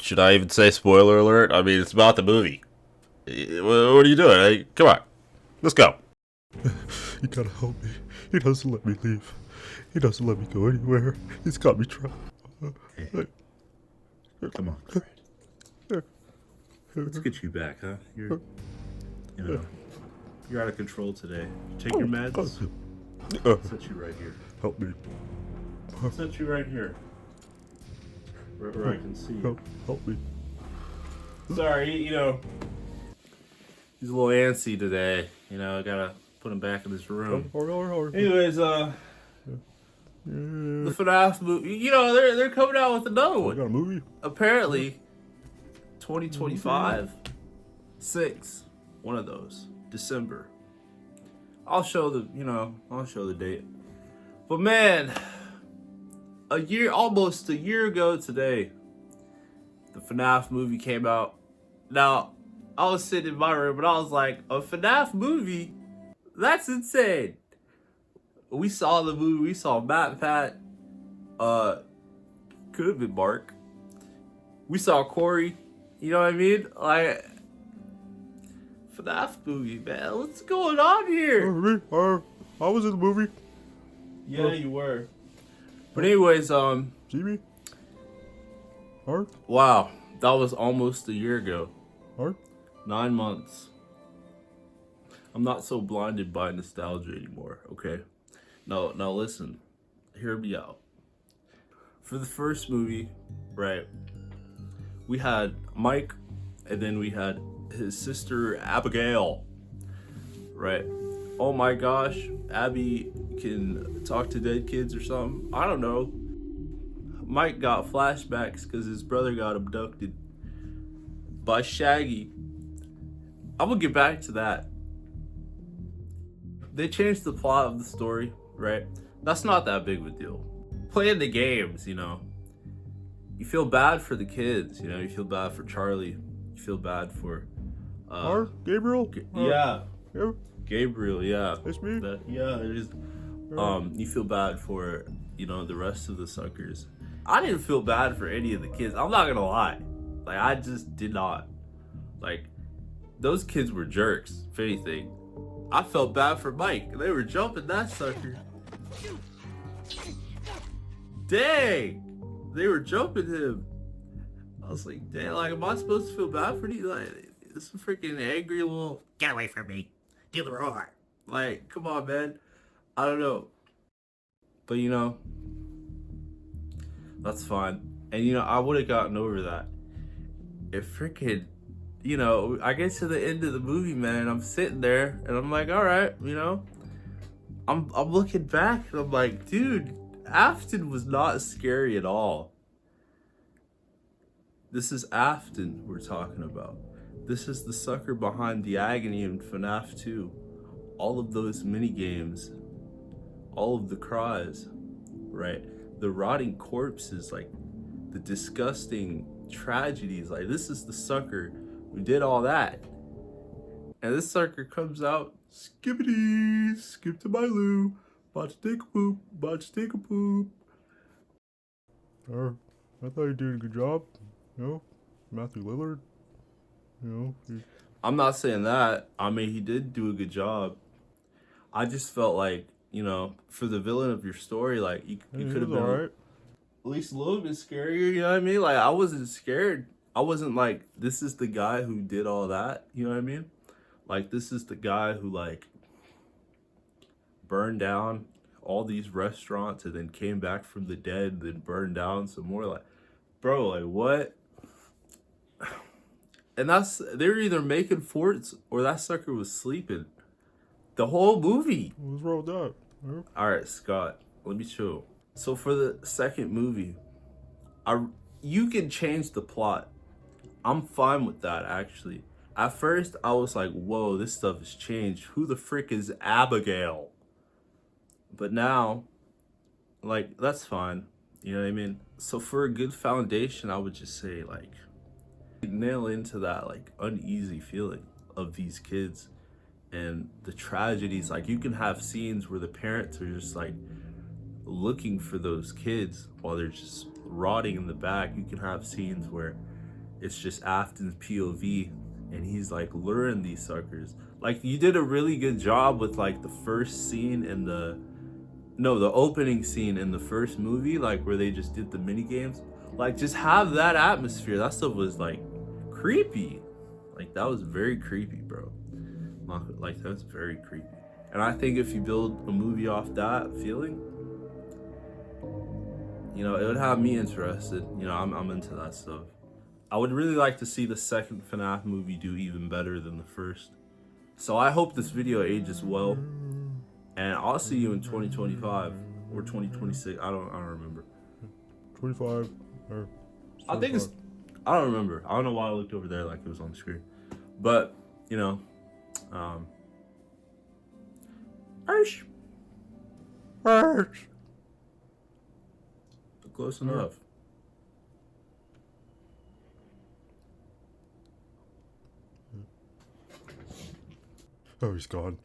Should I even say spoiler alert? I mean, it's about the movie. What are you doing? Hey, come on. Let's go. You gotta help me. He doesn't let me leave. He doesn't let me go anywhere. He's got me trapped. Hey. Come on, Fred. Let's get you back, huh? You're out of control today. Take your meds. Set you right here. Help me. Set you right here. Where I can see you. Help me. Sorry, he's a little antsy today. I gotta put him back in his room. Anyways, the FNAF movie, they're coming out with another one. Got a movie? Apparently, 2025, 6, one of those, December. I'll show the date. But man, almost a year ago today, the FNAF movie came out. Now, I was sitting in my room and I was like, a FNAF movie? That's insane. We saw the movie, we saw Matt Pat, could have been Mark. We saw Corey, you know what I mean? Like, FNAF movie, man, what's going on here? I was in the movie. Yeah, you were. But anyways, See me? Art? wow, that was almost a year ago. Art? 9 months. I'm not so blinded by nostalgia anymore, okay? Now listen, hear me out. For the first movie, right, we had Mike, and then we had his sister Abigail, right? Oh my gosh, Abby can talk to dead kids or something. I don't know. Mike got flashbacks because his brother got abducted by Shaggy. I'm gonna get back to that. They changed the plot of the story, right? That's not that big of a deal. Playing the games, you feel bad for the kids, you feel bad for Charlie. You feel bad for Gabriel? yeah. Yeah. Gabriel, yeah. It's me? Yeah, it is. You feel bad for, the rest of the suckers. I didn't feel bad for any of the kids. I'm not gonna lie. Like, I just did not. Like, those kids were jerks, if anything. I felt bad for Mike. They were jumping that sucker. Dang! They were jumping him. I was like, dang, like, am I supposed to feel bad for these? Like, this freaking angry little, get away from me. Do the roar. Like, come on, man. I don't know. But, that's fine. And, I would have gotten over that. If freaking, I get to the end of the movie, man, I'm sitting there, and I'm like, all right, I'm looking back, and I'm like, dude, Afton was not scary at all. This is Afton we're talking about. This is the sucker behind the agony in FNAF 2. All of those mini games, all of the cries, right? The rotting corpses, like the disgusting tragedies. Like, this is the sucker who did all that. And this sucker comes out, skippity, skip to my loo, about to take a poop, about to take a poop. I thought you did a good job. Matthew Lillard. I'm not saying that. I mean, he did do a good job. I just felt like, for the villain of your story, like, you could have been alright. At least a little bit scarier, you know what I mean? Like, I wasn't scared. I wasn't like, this is the guy who did all that, you know what I mean? Like, this is the guy who, like, burned down all these restaurants and then came back from the dead, then burned down some more. Like, bro, like, what? And they were either making forts or that sucker was sleeping the whole movie. What's wrong with that? All right, Scott, let me chill. So for the second movie, you can change the plot. I'm fine with that, actually. At first, I was like, whoa, this stuff has changed. Who the frick is Abigail? But now, like, that's fine. You know what I mean? So for a good foundation, I would just say, like, nail into that, like, uneasy feeling of these kids and the tragedies. Like, you can have scenes where the parents are just, like, looking for those kids while they're just rotting in the back. You can have scenes where it's just Afton's POV, and he's like luring these suckers. Like, you did a really good job with like the first scene in the opening scene in the first movie, like where they just did the mini games. Like, just have that atmosphere. That stuff was like creepy. Like, that was very creepy, bro. Like, that's very creepy. And I think if you build a movie off that feeling, you know, it would have me interested. You know, I'm into that stuff. I would really like to see the second FNAF movie do even better than the first. So I hope this video ages well. And I'll see you in 2025 or 2026. I don't remember. 25 or I think it's, I don't remember. I don't know why I looked over there like it was on the screen. But, you know, Arsh. Close enough. Oh, he's gone.